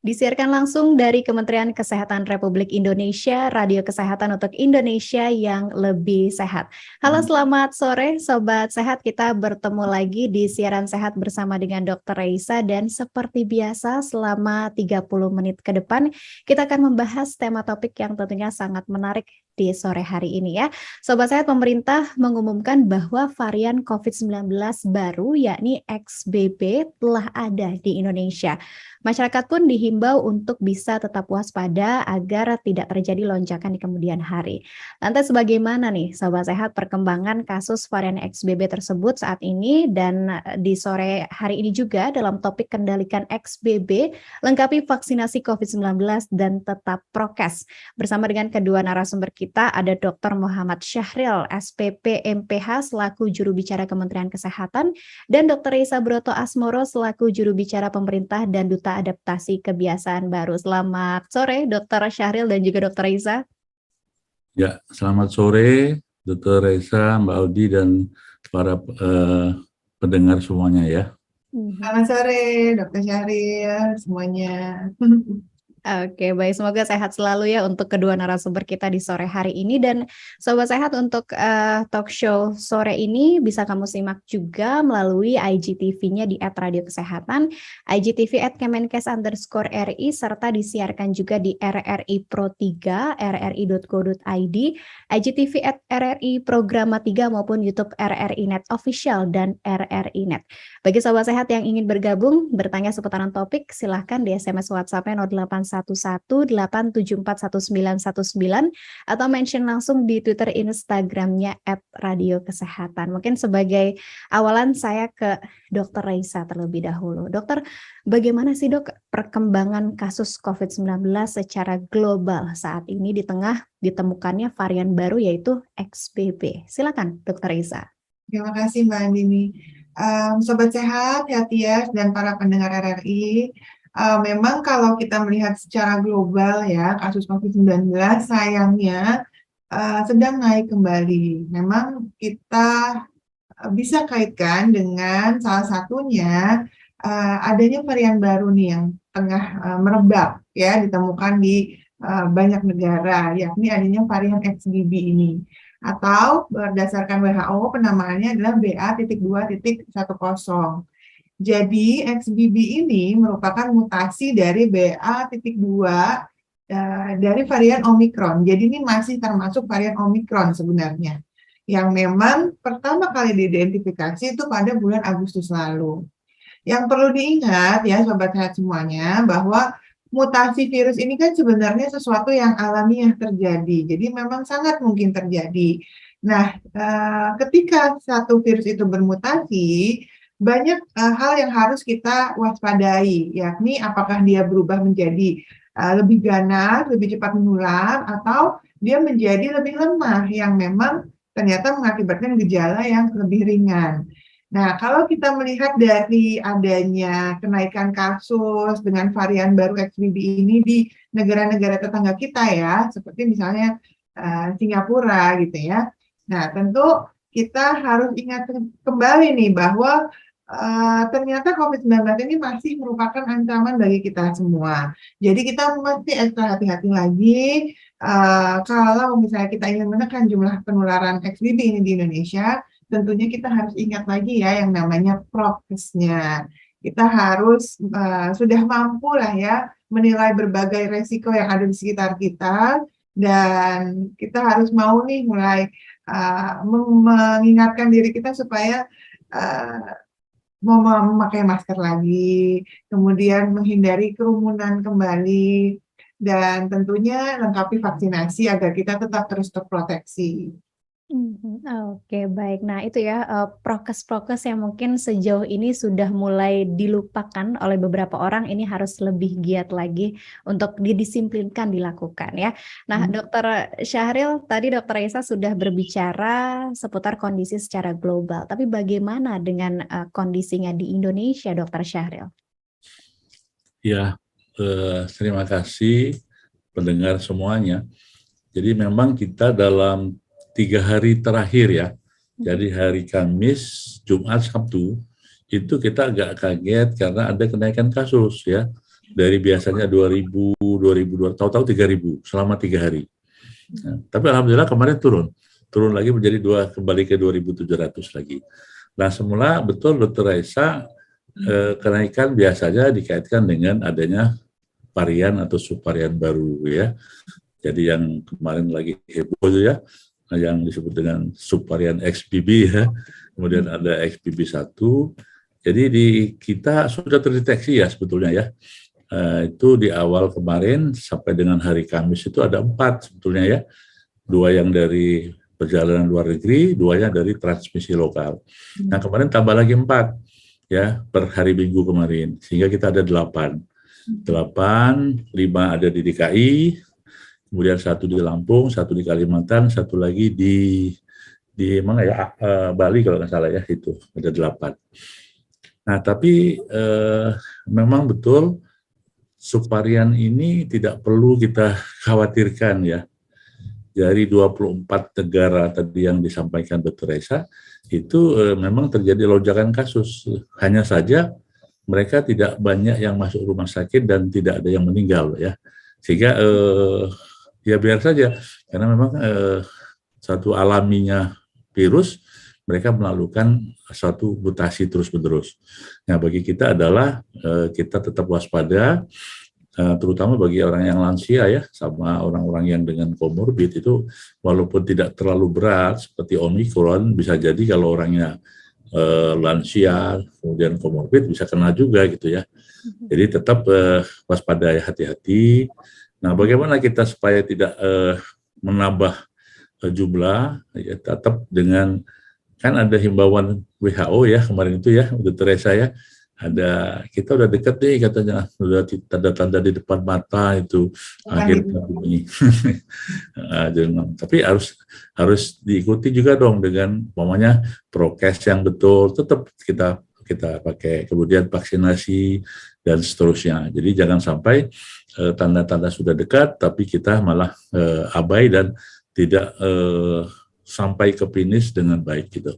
Disiarkan langsung dari Kementerian Kesehatan Republik Indonesia, Radio Kesehatan untuk Indonesia yang lebih sehat. Halo, selamat sore Sobat Sehat. Kita bertemu lagi di siaran sehat bersama dengan Dr. Reisa, dan seperti biasa selama 30 menit ke depan kita akan membahas tema topik yang tentunya sangat menarik di sore hari ini ya. Sobat Sehat, pemerintah mengumumkan bahwa varian COVID-19 baru yakni XBB telah ada di Indonesia. Masyarakat pun dihimbau untuk bisa tetap waspada agar tidak terjadi lonjakan di kemudian hari. Lantas bagaimana nih Sobat Sehat perkembangan kasus varian XBB tersebut saat ini, dan di sore hari ini juga dalam topik kendalikan XBB, lengkapi vaksinasi COVID-19 dan tetap prokes. Bersama dengan kedua narasumber kita ada Dr. Muhammad Syahril, SPP MPH selaku juru bicara Kementerian Kesehatan, dan Dr. Reisa Broto Asmoro selaku juru bicara pemerintah dan duta adaptasi kebiasaan baru. Selamat sore Dr. Syahril dan juga Dr. Reisa. Ya, selamat sore Dr. Reisa, Mbak Audi, dan para pendengar semuanya ya. Selamat sore Dr. Syahril semuanya. Oke, baik. Semoga sehat selalu ya untuk kedua narasumber kita di sore hari ini. Dan Sobat Sehat, untuk talk show sore ini bisa kamu simak juga melalui IGTV-nya di @Radio Kesehatan, IGTV @Kemenkes_RI, serta disiarkan juga di RRI Pro 3, rri.go.id, IGTV @RRI Programa 3 maupun YouTube RRI Net Official dan RRI Net. Bagi Sobat Sehat yang ingin bergabung, bertanya seputaran topik, silahkan di SMS WhatsApp-nya 0811-874-1919 atau mention langsung di Twitter Instagramnya @Radio Kesehatan. Mungkin sebagai awalan saya ke Dr. Reisa terlebih dahulu. Dokter, bagaimana sih dok perkembangan kasus COVID-19 secara global saat ini di tengah ditemukannya varian baru yaitu XBB? Silakan Dr. Reisa. Terima kasih Mbak Andini. Sobat Sehat, Hatias, dan para pendengar RRI, memang kalau kita melihat secara global ya, kasus COVID-19 sayangnya sedang naik kembali. Memang kita bisa kaitkan dengan salah satunya adanya varian baru nih yang tengah merebak ya, ditemukan di banyak negara, yakni adanya varian XBB ini. Atau berdasarkan WHO penamaannya adalah BA.2.10. Jadi XBB ini merupakan mutasi dari BA.2 dari varian Omicron. Jadi ini masih termasuk varian Omicron sebenarnya, yang memang pertama kali diidentifikasi itu pada bulan Agustus lalu. Yang perlu diingat ya Sobat Sehat semuanya, bahwa mutasi virus ini kan sebenarnya sesuatu yang alamiah terjadi. Jadi memang sangat mungkin terjadi. Nah, ketika satu virus itu bermutasi, banyak hal yang harus kita waspadai, yakni apakah dia berubah menjadi lebih ganas, lebih cepat menular, atau dia menjadi lebih lemah, yang memang ternyata mengakibatkan gejala yang lebih ringan. Nah, kalau kita melihat dari adanya kenaikan kasus dengan varian baru XBB ini di negara-negara tetangga kita ya, seperti misalnya Singapura gitu ya. Nah, tentu kita harus ingat kembali nih bahwa ternyata COVID-19 ini masih merupakan ancaman bagi kita semua. Jadi kita mesti ekstra hati-hati lagi kalau misalnya kita ingin menekan jumlah penularan XBB ini di Indonesia. Tentunya kita harus ingat lagi ya yang namanya prokesnya. Kita harus sudah mampu lah ya menilai berbagai resiko yang ada di sekitar kita, dan kita harus mau nih mulai mengingatkan diri kita supaya mau memakai masker lagi, kemudian menghindari kerumunan kembali, dan tentunya lengkapi vaksinasi agar kita tetap terus terproteksi. Oke, baik. Nah itu ya prokes-prokes yang mungkin sejauh ini sudah mulai dilupakan oleh beberapa orang, ini harus lebih giat lagi untuk didisiplinkan dilakukan ya. Nah Dr. Syahril, tadi Dr. Reisa sudah berbicara seputar kondisi secara global, tapi bagaimana dengan kondisinya di Indonesia, Dr. Syahril? Ya, terima kasih pendengar semuanya. Jadi memang kita dalam 3 hari terakhir ya, jadi hari Kamis, Jumat, Sabtu, itu kita agak kaget karena ada kenaikan kasus ya. dari biasanya 2.000, 2.200, tahu-tahu 3.000 selama 3 hari. Nah, tapi alhamdulillah kemarin turun lagi menjadi kembali ke 2.700 lagi. Nah, semula betul Dr. Raisa, kenaikan biasanya dikaitkan dengan adanya varian atau subvarian baru ya. Jadi yang kemarin lagi heboh ya, yang disebut dengan subvarian XBB ya. Kemudian ada XBB1. Jadi kita sudah terdeteksi ya sebetulnya ya. Itu di awal kemarin sampai dengan hari Kamis itu ada 4 sebetulnya ya. 2 yang dari perjalanan luar negeri, 2-nya dari transmisi lokal. Nah, kemarin tambah lagi 4 ya per hari Minggu kemarin, sehingga kita ada 8, 5 ada di DKI, kemudian 1 di Lampung, 1 di Kalimantan, 1 lagi di mana ya, Bali kalau nggak salah ya, itu ada 8. Nah, tapi memang betul subvarian ini tidak perlu kita khawatirkan ya. Dari 24 negara tadi yang disampaikan Dr. Raisa, itu memang terjadi lonjakan kasus. Hanya saja mereka tidak banyak yang masuk rumah sakit dan tidak ada yang meninggal ya. Sehingga ya biar saja, karena memang satu alaminya virus, mereka melakukan suatu mutasi terus-menerus. Nah, bagi kita adalah kita tetap waspada, terutama bagi orang yang lansia ya, sama orang-orang yang dengan komorbid itu, walaupun tidak terlalu berat seperti Omikron, bisa jadi kalau orangnya lansia, kemudian komorbid bisa kena juga gitu ya. Jadi tetap waspada ya, hati-hati. Nah, bagaimana kita supaya tidak menambah jumlah, ya tetap dengan, kan ada himbauan WHO ya kemarin itu ya, Dr. Raisa ya, kita udah dekat nih katanya, udah tanda-tanda di depan mata itu akhirnya bunyi. Tapi harus diikuti juga dong dengan umpamanya prokes yang betul, tetap kita pakai, kemudian vaksinasi dan seterusnya. Jadi jangan sampai tanda-tanda sudah dekat tapi kita malah abai dan tidak sampai ke finish dengan baik gitu.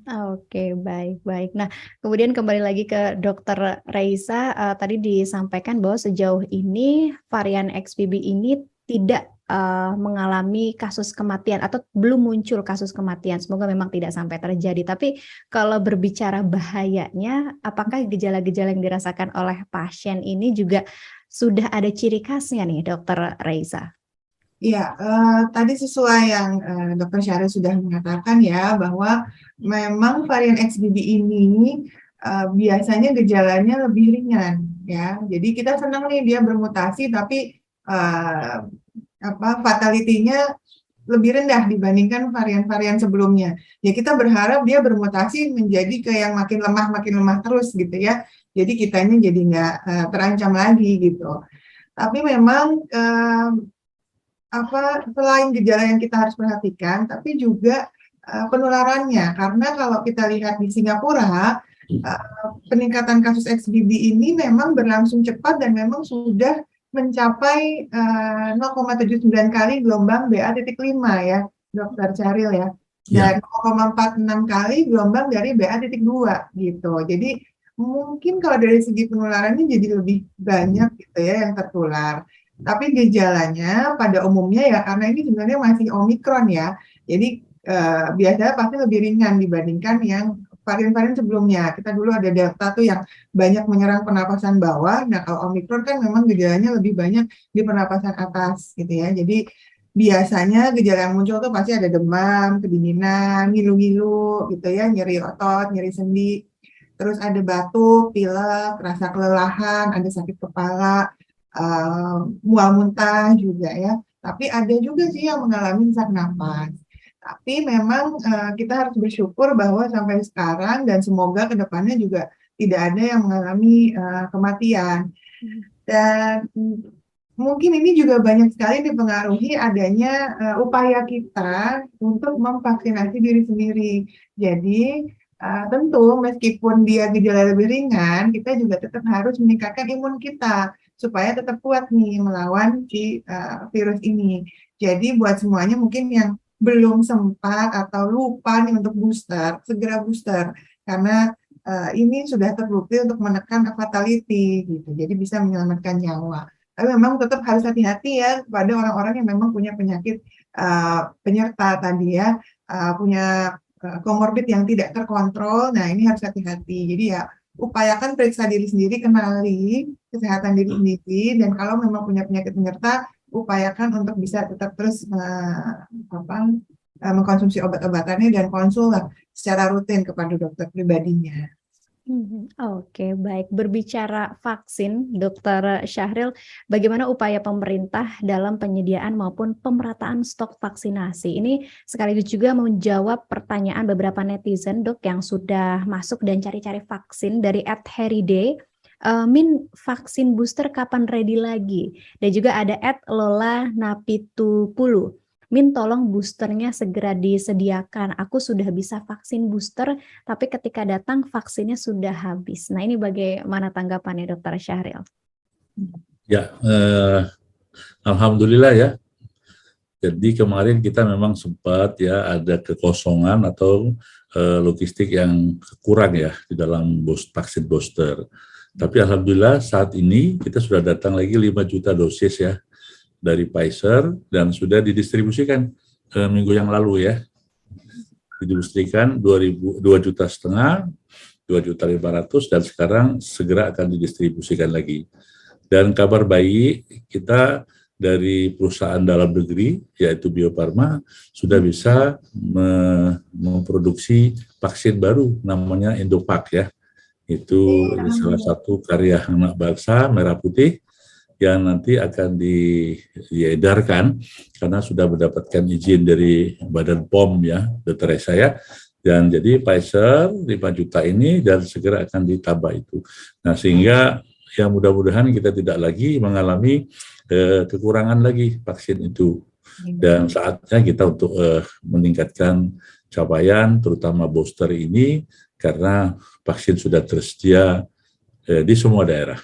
Oke, baik. Nah, kemudian kembali lagi ke Dr. Raisa, tadi disampaikan bahwa sejauh ini varian XBB ini tidak mengalami kasus kematian atau belum muncul kasus kematian. Semoga memang tidak sampai terjadi. Tapi kalau berbicara bahayanya, apakah gejala-gejala yang dirasakan oleh pasien ini juga sudah ada ciri khasnya nih, Dr. Raisa? Ya, tadi sesuai yang Dr. Syaril sudah mengatakan ya, bahwa memang varian XBB ini biasanya gejalanya lebih ringan ya. Jadi kita senang nih dia bermutasi, tapi fatality-nya lebih rendah dibandingkan varian-varian sebelumnya. Ya kita berharap dia bermutasi menjadi ke yang makin lemah terus gitu ya. Jadi kitanya jadi nggak terancam lagi gitu. Tapi memang selain gejala yang kita harus perhatikan, tapi juga penularannya. Karena kalau kita lihat di Singapura, peningkatan kasus XBB ini memang berlangsung cepat dan memang sudah mencapai 0,79 kali gelombang BA.5 ya, Dr. Syaril ya. Dan 0,46 kali gelombang dari BA.2 gitu. Jadi mungkin kalau dari segi penularannya jadi lebih banyak gitu ya yang tertular. Tapi gejalanya pada umumnya ya, karena ini sebenarnya masih Omikron ya, jadi biasanya pasti lebih ringan dibandingkan yang varian-varian sebelumnya. Kita dulu ada Delta tuh yang banyak menyerang pernapasan bawah, nah kalau Omikron kan memang gejalanya lebih banyak di pernapasan atas gitu ya. Jadi biasanya gejala yang muncul tuh pasti ada demam, kedinginan, ngilu-ngilu gitu ya, nyeri otot, nyeri sendi, terus ada batuk, pilek, rasa kelelahan, ada sakit kepala, mual muntah juga ya. Tapi ada juga sih yang mengalami sesak napas. Tapi memang kita harus bersyukur bahwa sampai sekarang dan semoga kedepannya juga tidak ada yang mengalami kematian. Dan mungkin ini juga banyak sekali dipengaruhi adanya upaya kita untuk memvaksinasi diri sendiri. Jadi tentu meskipun dia gejala lebih ringan, kita juga tetap harus meningkatkan imun kita supaya tetap kuat nih melawan si virus ini. Jadi buat semuanya mungkin yang belum sempat atau lupa nih untuk booster, segera booster. Karena ini sudah terbukti untuk menekan fatality gitu, jadi bisa menyelamatkan nyawa. Tapi memang tetap harus hati-hati ya pada orang-orang yang memang punya penyakit penyerta tadi ya, punya komorbid yang tidak terkontrol. Nah ini harus hati-hati. Jadi ya upayakan periksa diri sendiri, kenali kesehatan diri sendiri, dan kalau memang punya penyakit penyerta, upayakan untuk bisa tetap terus mengkonsumsi obat-obatannya dan konsul lah secara rutin kepada dokter pribadinya. Oke, baik. Berbicara vaksin, Dokter Syahril, bagaimana upaya pemerintah dalam penyediaan maupun pemerataan stok vaksinasi? Ini sekaligus juga menjawab pertanyaan beberapa netizen, Dok, yang sudah masuk dan cari-cari vaksin dari @heriday. Min, vaksin booster kapan ready lagi? Dan juga ada @lola napitupulu. Min, tolong boosternya segera disediakan. Aku sudah bisa vaksin booster, tapi ketika datang vaksinnya sudah habis. Nah, ini bagaimana tanggapannya Dokter Syahril? Ya, alhamdulillah ya. Jadi kemarin kita memang sempat ya ada kekosongan atau logistik yang kurang ya di dalam vaksin booster. Tapi alhamdulillah saat ini kita sudah datang lagi 5 juta dosis ya dari Pfizer dan sudah didistribusikan minggu yang lalu ya. Didistribusikan 2,5 juta, 2.500.000 dan sekarang segera akan didistribusikan lagi. Dan kabar baik, kita dari perusahaan dalam negeri yaitu Bio Farma sudah bisa memproduksi vaksin baru namanya Endovac ya. Itu salah satu karya anak bangsa merah putih yang nanti akan diedarkan karena sudah mendapatkan izin dari Badan POM ya, Dr. saya. Dan jadi Pfizer 5 juta ini dan segera akan ditambah itu. Nah sehingga ya mudah-mudahan kita tidak lagi mengalami kekurangan lagi vaksin itu. Dan saatnya kita untuk meningkatkan capaian terutama booster ini karena vaksin sudah tersedia di semua daerah.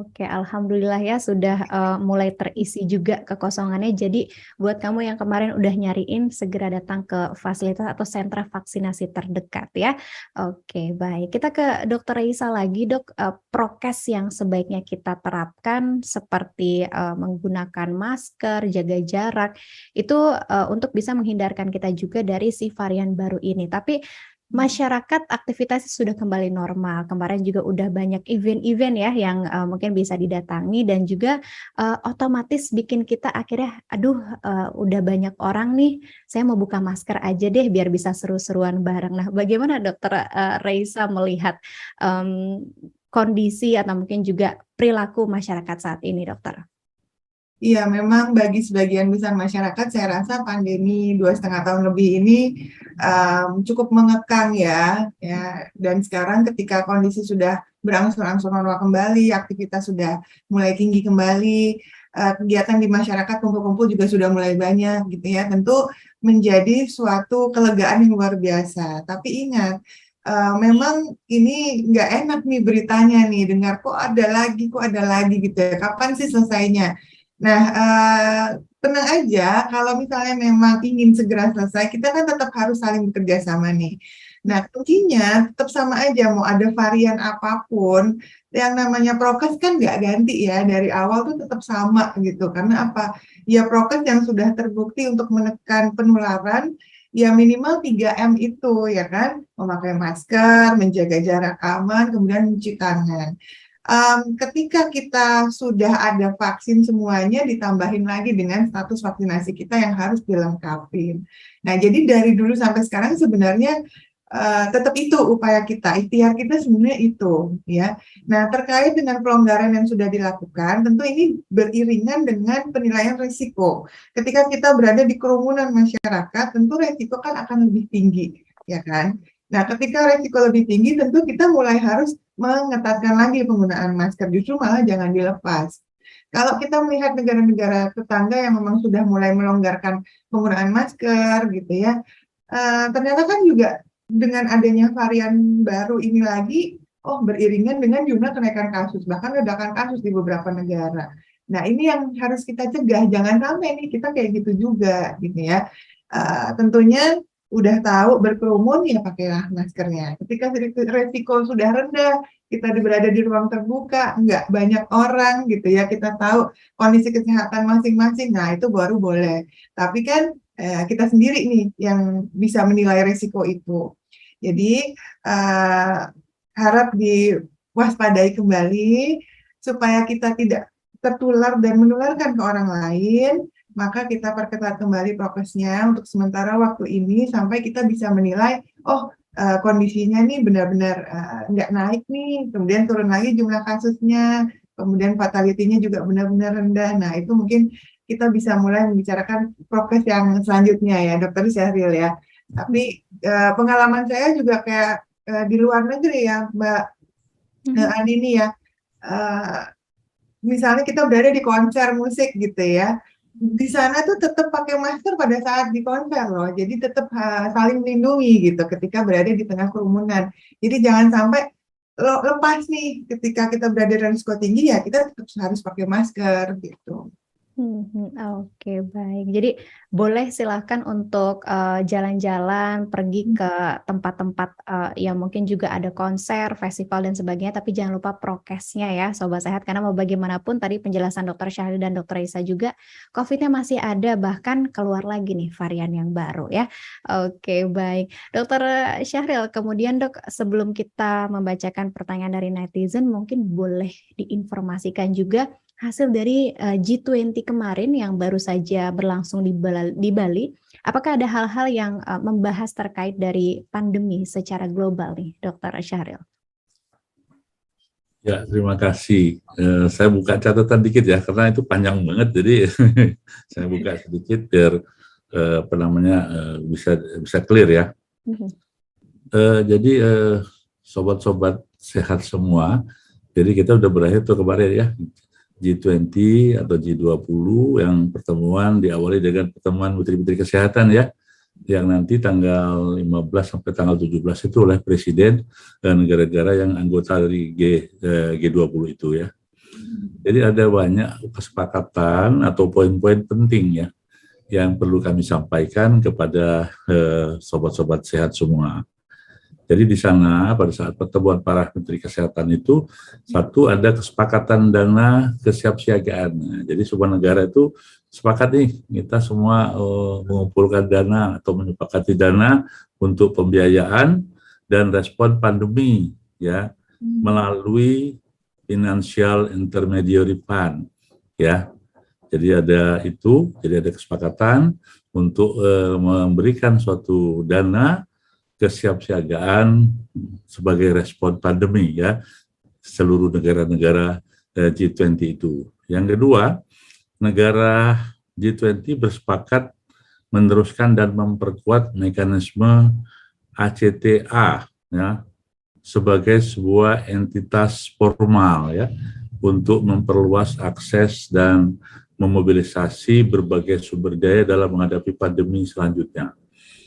Oke, alhamdulillah ya sudah mulai terisi juga kekosongannya. Jadi buat kamu yang kemarin udah nyariin, segera datang ke fasilitas atau sentra vaksinasi terdekat ya. Oke, baik. Kita ke Dokter Raisa lagi, Dok. Prokes yang sebaiknya kita terapkan seperti menggunakan masker, jaga jarak, itu untuk bisa menghindarkan kita juga dari si varian baru ini. Tapi masyarakat aktivitasnya sudah kembali normal. Kemarin juga udah banyak event-event ya yang mungkin bisa didatangi dan juga otomatis bikin kita akhirnya, udah banyak orang nih, saya mau buka masker aja deh biar bisa seru-seruan bareng. Nah, bagaimana Dokter Raisa melihat kondisi atau mungkin juga perilaku masyarakat saat ini, Dokter? Iya, memang bagi sebagian besar masyarakat, saya rasa pandemi 2,5 tahun lebih ini cukup mengekang ya. Dan sekarang ketika kondisi sudah berangsur-angsur normal kembali, aktivitas sudah mulai tinggi kembali, kegiatan di masyarakat kumpul-kumpul juga sudah mulai banyak gitu ya. Tentu menjadi suatu kelegaan yang luar biasa. Tapi ingat, memang ini nggak enak nih beritanya nih, dengar kok ada lagi gitu ya. Kapan sih selesainya? Nah, tenang aja, kalau misalnya memang ingin segera selesai, kita kan tetap harus saling bekerja sama nih. Nah, kuncinya tetap sama aja, mau ada varian apapun, yang namanya prokes kan nggak ganti ya, dari awal tuh tetap sama gitu. Karena apa? Ya prokes yang sudah terbukti untuk menekan penularan, ya minimal 3M itu ya kan, memakai masker, menjaga jarak aman, kemudian mencuci tangan. Ketika kita sudah ada vaksin semuanya, ditambahin lagi dengan status vaksinasi kita yang harus dilengkapi. Nah, jadi dari dulu sampai sekarang sebenarnya tetap itu upaya kita, ikhtiar kita sebenarnya itu, ya. Nah, terkait dengan pelonggaran yang sudah dilakukan, tentu ini beriringan dengan penilaian risiko. Ketika kita berada di kerumunan masyarakat, tentu risiko kan akan lebih tinggi, ya kan? Nah, ketika risiko lebih tinggi, tentu kita mulai harus mengetatkan lagi penggunaan masker, justru malah jangan dilepas. Kalau kita melihat negara-negara tetangga yang memang sudah mulai melonggarkan penggunaan masker, gitu ya, ternyata kan juga dengan adanya varian baru ini lagi, beriringan dengan jumlah kenaikan kasus, bahkan ledakan kasus di beberapa negara. Nah, ini yang harus kita cegah, jangan sampai nih kita kayak gitu juga, gitu ya. Tentunya udah tahu berkerumun ya pakailah maskernya. Ketika resiko sudah rendah, kita berada di ruang terbuka, nggak banyak orang gitu ya, kita tahu kondisi kesehatan masing-masing, nah itu baru boleh. Tapi kan kita sendiri nih yang bisa menilai resiko itu. Jadi harap diwaspadai kembali supaya kita tidak tertular dan menularkan ke orang lain. Maka kita perketat kembali prokesnya untuk sementara waktu ini sampai kita bisa menilai, kondisinya nih benar-benar nggak naik nih, kemudian turun lagi jumlah kasusnya, kemudian fatality-nya juga benar-benar rendah. Nah, itu mungkin kita bisa mulai membicarakan prokes yang selanjutnya ya, Dokter Syahril ya. Tapi pengalaman saya juga kayak di luar negeri ya, Mbak Andini ya, misalnya kita berada di konser musik gitu ya, di sana tuh tetap pakai masker pada saat di konser loh. Jadi tetap saling melindungi gitu ketika berada di tengah kerumunan. Jadi jangan sampai lepas nih ketika kita berada di risiko tinggi ya kita tetap harus pakai masker gitu. Oke, baik. Jadi boleh silahkan untuk jalan-jalan, pergi ke tempat-tempat yang mungkin juga ada konser, festival dan sebagainya, tapi jangan lupa prokesnya ya, Sobat Sehat, karena mau bagaimanapun tadi penjelasan Dokter Syahril dan Dokter Isa juga, COVID-nya masih ada, bahkan keluar lagi nih varian yang baru ya. Oke, baik. Dokter Syahril, kemudian Dok, sebelum kita membacakan pertanyaan dari netizen, mungkin boleh diinformasikan juga hasil dari G20 kemarin yang baru saja berlangsung di Bali, apakah ada hal-hal yang membahas terkait dari pandemi secara global nih, Dokter Syahril? Ya, terima kasih. Saya buka catatan dikit ya, karena itu panjang banget, jadi saya buka sedikit biar bisa clear ya. Jadi sobat-sobat sehat semua, jadi kita udah berakhir tuh kemarin ya. G20 atau G20 yang pertemuan diawali dengan pertemuan menteri-menteri kesehatan ya, yang nanti tanggal 15 sampai tanggal 17 itu oleh Presiden dan negara-negara yang anggota dari G20 itu ya. Jadi ada banyak kesepakatan atau poin-poin penting ya yang perlu kami sampaikan kepada sobat-sobat sehat semua. Jadi di sana pada saat pertemuan para menteri kesehatan itu, satu ada kesepakatan dana kesiapsiagaan. Nah, jadi semua negara itu sepakat nih, kita semua mengumpulkan dana atau menyepakati dana untuk pembiayaan dan respon pandemi ya melalui Financial Intermediary Fund ya. Jadi ada itu, jadi ada kesepakatan untuk memberikan suatu dana kesiapsiagaan sebagai respon pandemi ya seluruh negara-negara G20 itu. Yang kedua, negara G20 bersepakat meneruskan dan memperkuat mekanisme ACTA ya sebagai sebuah entitas formal ya untuk memperluas akses dan memobilisasi berbagai sumber daya dalam menghadapi pandemi selanjutnya.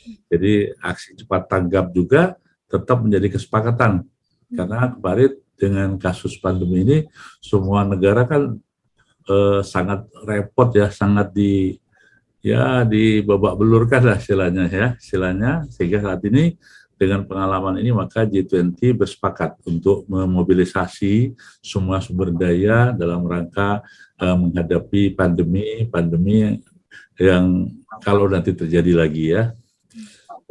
Jadi aksi cepat tanggap juga tetap menjadi kesepakatan karena kemarin dengan kasus pandemi ini semua negara kan sangat repot ya, sangat dibabak belurkan lah istilahnya sehingga saat ini dengan pengalaman ini maka G20 bersepakat untuk memobilisasi semua sumber daya dalam rangka menghadapi pandemi yang kalau nanti terjadi lagi ya.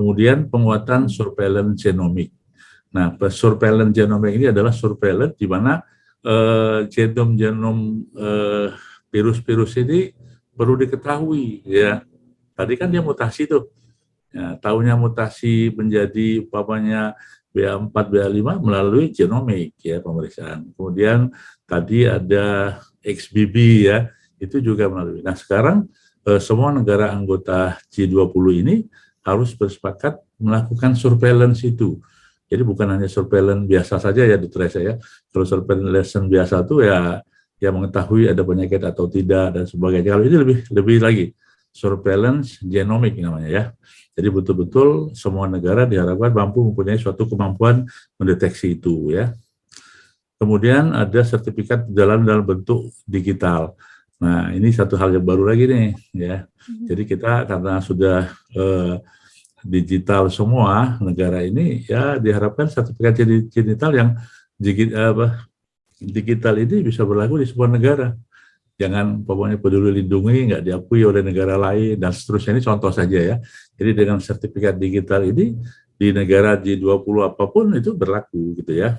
Kemudian penguatan surveillance genomik. Nah, surveillance genomik ini adalah surveillance di mana genom virus-virus ini perlu diketahui ya. Tadi kan dia mutasi tuh. Ya, tahunya mutasi menjadi umpamanya BA4, BA5 melalui genomik ya pemeriksaan. Kemudian tadi ada XBB ya, itu juga melalui. Nah, sekarang semua negara anggota G20 ini harus bersepakat melakukan surveillance itu. Jadi bukan hanya surveillance biasa saja ya, Dr. Esa ya. Kalau surveillance biasa itu ya mengetahui ada penyakit atau tidak dan sebagainya. Kalau ini lebih lagi surveillance genomik namanya ya. Jadi betul-betul semua negara diharapkan mampu mempunyai suatu kemampuan mendeteksi itu ya. Kemudian ada sertifikat jalan dalam bentuk digital. Nah, ini satu hal yang baru lagi nih ya. Jadi kita karena sudah digital semua negara ini, ya diharapkan sertifikat digital yang digital ini bisa berlaku di sebuah negara. Jangan pokoknya Peduli Lindungi nggak diakui oleh negara lain dan seterusnya. Ini contoh saja ya. Jadi dengan sertifikat digital ini di negara G20 apapun itu berlaku gitu ya.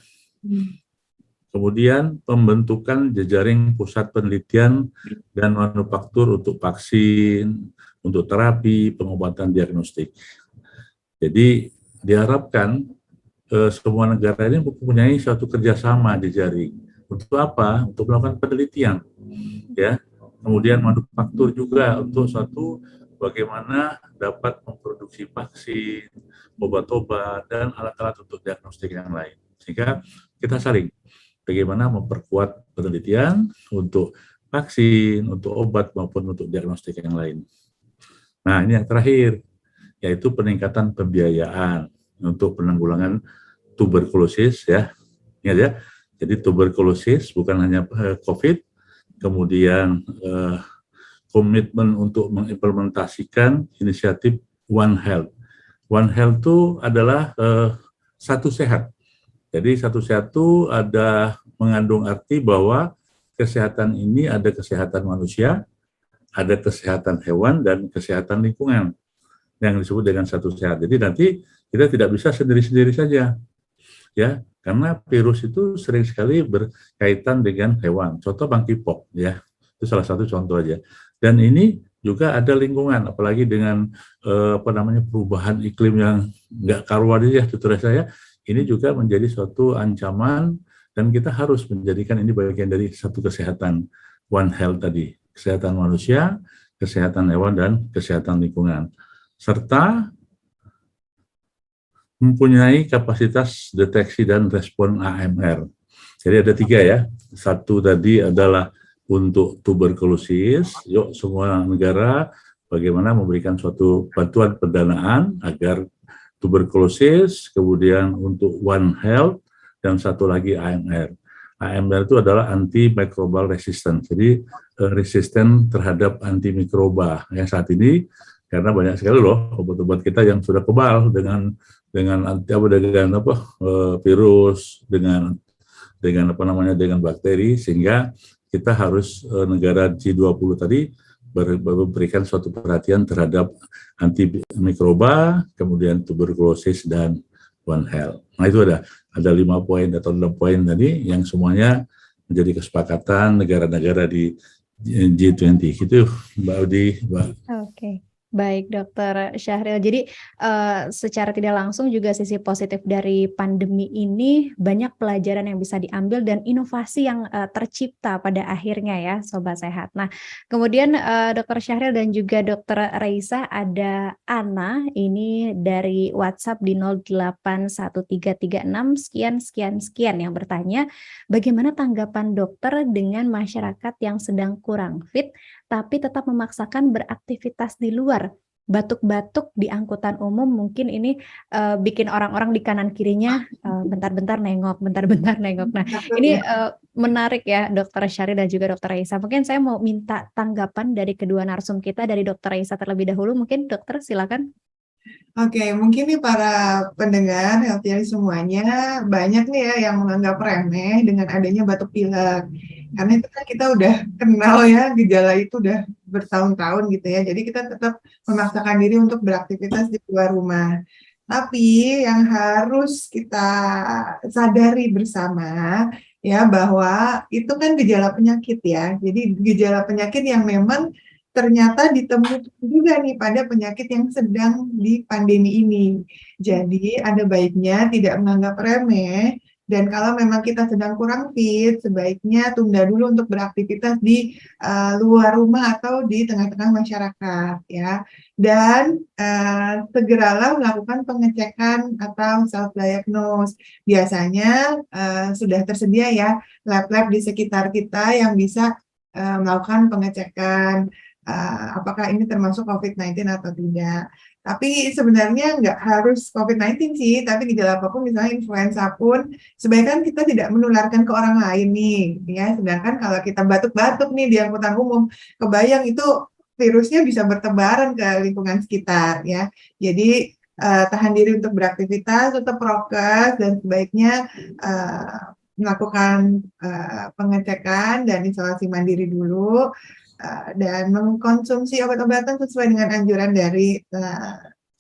Kemudian pembentukan jejaring pusat penelitian dan manufaktur untuk vaksin, untuk terapi, pengobatan diagnostik. Jadi diharapkan semua negara ini mempunyai suatu kerjasama jejaring. Untuk apa? Untuk melakukan penelitian, ya. Kemudian manufaktur juga untuk suatu bagaimana dapat memproduksi vaksin, obat-obat, dan alat-alat untuk diagnostik yang lain. Sehingga kita saling bagaimana memperkuat penelitian untuk vaksin, untuk obat maupun untuk diagnostik yang lain. Nah, ini yang terakhir, yaitu peningkatan pembiayaan untuk penanggulangan tuberkulosis, ya. Ingat ya, jadi tuberkulosis bukan hanya COVID, kemudian komitmen untuk mengimplementasikan inisiatif One Health. One Health itu adalah satu sehat. Jadi satu sehat itu ada mengandung arti bahwa kesehatan ini ada kesehatan manusia, ada kesehatan hewan, dan kesehatan lingkungan yang disebut dengan satu sehat. Jadi nanti kita tidak bisa sendiri-sendiri saja, ya, karena virus itu sering sekali berkaitan dengan hewan. Contoh monkeypox, ya, itu salah satu contoh aja. Dan ini juga ada lingkungan, apalagi dengan perubahan iklim yang nggak karuan ya, tutur saya. Ini juga menjadi suatu ancaman dan kita harus menjadikan ini bagian dari satu kesehatan One Health tadi, kesehatan manusia, kesehatan hewan, dan kesehatan lingkungan, serta mempunyai kapasitas deteksi dan respon AMR. Jadi ada 3 ya. Satu tadi adalah untuk tuberkulosis. Yuk semua negara bagaimana memberikan suatu bantuan pendanaan agar tuberkulosis, kemudian untuk One Health, dan satu lagi AMR. AMR itu adalah antimicrobial resistance. Jadi resisten terhadap antimikroba yang saat ini, karena banyak sekali loh obat-obat kita yang sudah kebal dengan virus, dengan bakteri, sehingga kita harus negara G20 tadi memberikan suatu perhatian terhadap antimikroba, kemudian tuberkulosis, dan One Health. Nah itu ada 5 poin atau 6 poin tadi yang semuanya menjadi kesepakatan negara-negara di G20. Itu Mbak Audi, Mbak. Oke. Baik, Dokter Syahril. Jadi secara tidak langsung juga sisi positif dari pandemi ini banyak pelajaran yang bisa diambil dan inovasi yang tercipta pada akhirnya ya, Sobat Sehat. Nah, kemudian Dokter Syahril dan juga Dokter Raisa, ada Ana ini dari WhatsApp di 081336 sekian yang bertanya, bagaimana tanggapan dokter dengan masyarakat yang sedang kurang fit tapi tetap memaksakan beraktivitas di luar, batuk-batuk di angkutan umum, mungkin ini bikin orang-orang di kanan kirinya bentar-bentar nengok. Nah, ini menarik ya, Dokter Syahri dan juga Dokter Raisa. Mungkin saya mau minta tanggapan dari kedua narsum kita, dari Dokter Raisa terlebih dahulu. Mungkin Dokter silakan. Oke, mungkin nih para pendengar Healthier semuanya banyak nih ya yang menganggap remeh dengan adanya batuk pilek. Karena itu kan kita udah kenal ya, gejala itu udah bertahun-tahun gitu ya. Jadi kita tetap memaksakan diri untuk beraktivitas di luar rumah. Tapi yang harus kita sadari bersama ya bahwa itu kan gejala penyakit ya. Jadi gejala penyakit yang memang ternyata ditemukan juga nih pada penyakit yang sedang di pandemi ini. Jadi ada baiknya tidak menganggap remeh, dan kalau memang kita sedang kurang fit, sebaiknya tunda dulu untuk beraktivitas di luar rumah atau di tengah-tengah masyarakat ya. Dan segeralah melakukan pengecekan atau self-diagnose. Biasanya sudah tersedia ya lab-lab di sekitar kita yang bisa melakukan pengecekan apakah ini termasuk COVID-19 atau tidak. Tapi sebenarnya nggak harus COVID-19 sih, tapi gejala apapun, misalnya influenza pun, sebaiknya kita tidak menularkan ke orang lain nih, ya. Sedangkan kalau kita batuk-batuk nih di angkutan umum, kebayang itu virusnya bisa bertebaran ke lingkungan sekitar, ya. Jadi tahan diri untuk beraktivitas, tetap prokes, dan sebaiknya melakukan pengecekan dan isolasi mandiri dulu, dan mengkonsumsi obat-obatan sesuai dengan anjuran dari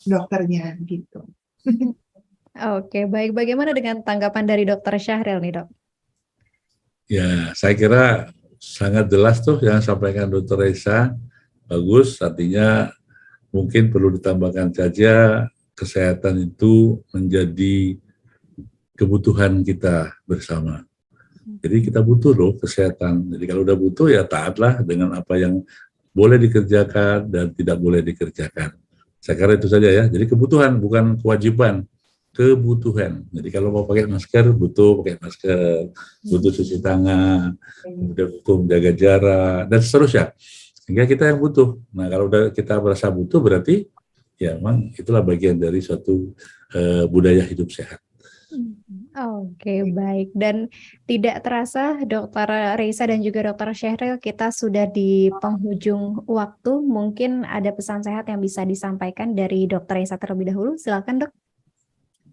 dokternya gitu. Oke, baik. Bagaimana dengan tanggapan dari Dokter Syahril nih, Dok? Ya, saya kira sangat jelas tuh yang disampaikan Dr. Reza, bagus, artinya mungkin perlu ditambahkan saja kesehatan itu menjadi kebutuhan kita bersama. Jadi kita butuh loh kesehatan. Jadi kalau udah butuh ya taatlah dengan apa yang boleh dikerjakan dan tidak boleh dikerjakan. Saya kira itu saja ya. Jadi kebutuhan bukan kewajiban, kebutuhan. Jadi kalau mau pakai masker, butuh pakai masker, butuh cuci tangan, kemudian butuh menjaga jarak dan seterusnya. Sehingga kita yang butuh. Nah kalau udah kita merasa butuh berarti ya memang itulah bagian dari suatu budaya hidup sehat. Oke, baik. Dan tidak terasa Dokter Reza dan juga Dokter Syahril, kita sudah di penghujung waktu. Mungkin ada pesan sehat yang bisa disampaikan dari Dokter Reza terlebih dahulu. Silakan, Dok.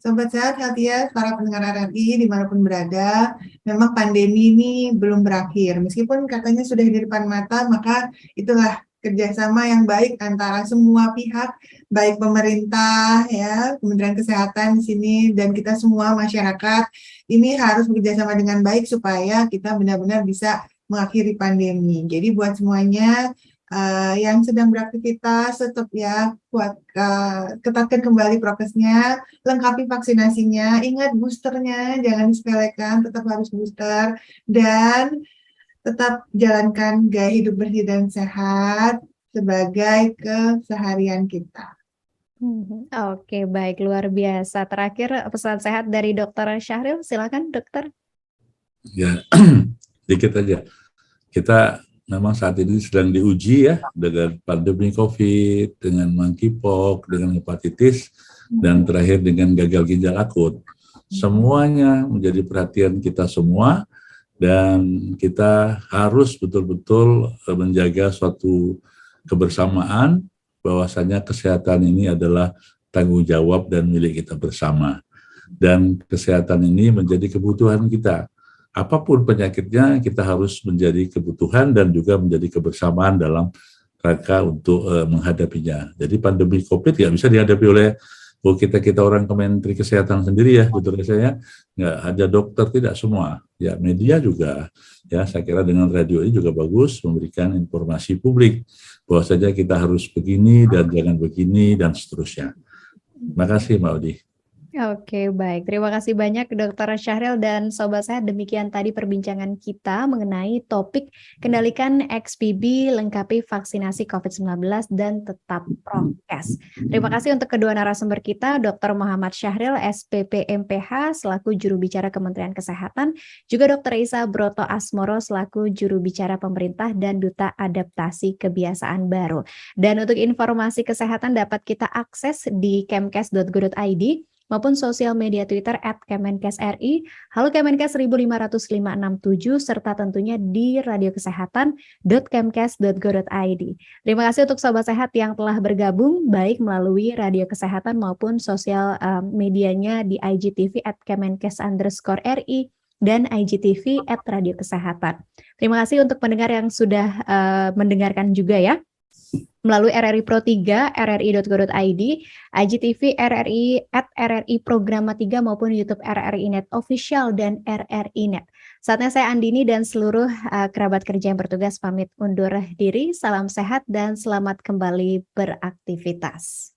Sobat Sehat, Healthiest, para pendengar RRI dimanapun berada, memang pandemi ini belum berakhir. Meskipun katanya sudah di depan mata, maka itulah kerjasama yang baik antara semua pihak, baik pemerintah, ya, Kementerian Kesehatan di sini, dan kita semua masyarakat, ini harus bekerjasama dengan baik supaya kita benar-benar bisa mengakhiri pandemi. Jadi buat semuanya, yang sedang beraktivitas tetap ya ketatkan kembali prokesnya, lengkapi vaksinasinya, ingat boosternya jangan disepelekan, tetap harus booster, dan tetap jalankan gaya hidup bersih dan sehat sebagai keseharian kita. Oke, baik, luar biasa. Terakhir pesan sehat dari Dokter Syahril, silakan Dokter. Ya, dikit aja. Kita memang saat ini sedang diuji ya dengan pandemi COVID, dengan monkeypox, dengan hepatitis, dan terakhir dengan gagal ginjal akut. Semuanya menjadi perhatian kita semua dan kita harus betul-betul menjaga suatu kebersamaan bahwasanya kesehatan ini adalah tanggung jawab dan milik kita bersama. Dan kesehatan ini menjadi kebutuhan kita. Apapun penyakitnya, kita harus menjadi kebutuhan dan juga menjadi kebersamaan dalam rangka untuk menghadapinya. Jadi pandemi COVID nggak bisa dihadapi oleh kita orang Kementerian Kesehatan sendiri ya, betul saya, nggak ada dokter, tidak semua. Ya media juga, ya saya kira dengan radio ini juga bagus memberikan informasi publik bahwa saja kita harus begini dan jangan begini dan seterusnya. Terima kasih Mbak Odi. Oke, baik. Terima kasih banyak Dokter Syahril dan Sobat Sehat. Demikian tadi perbincangan kita mengenai topik kendalikan XBB, lengkapi vaksinasi COVID-19 dan tetap prokes. Terima kasih untuk kedua narasumber kita, Dr. Muhammad Syahril, SPP MPH, selaku juru bicara Kementerian Kesehatan, juga Dr. Isa Broto Asmoro, selaku juru bicara pemerintah dan Duta Adaptasi Kebiasaan Baru. Dan untuk informasi kesehatan dapat kita akses di kemkes.go.id, maupun sosial media Twitter @kemenkesri, halo Kemenkes 15567, serta tentunya di radiokesehatan.kemkes.go.id. Terima kasih untuk Sobat Sehat yang telah bergabung, baik melalui Radio Kesehatan maupun sosial medianya di IGTV @kemenkes_ri dan IGTV @Radio Kesehatan. Terima kasih untuk pendengar yang sudah mendengarkan juga ya, melalui RRI Pro 3, rri.go.id, IGTV RRI @RRI Programa 3 maupun YouTube RRI Net Official dan RRI Net. Saatnya saya Andini dan seluruh kerabat kerja yang bertugas pamit undur diri. Salam sehat dan selamat kembali beraktivitas.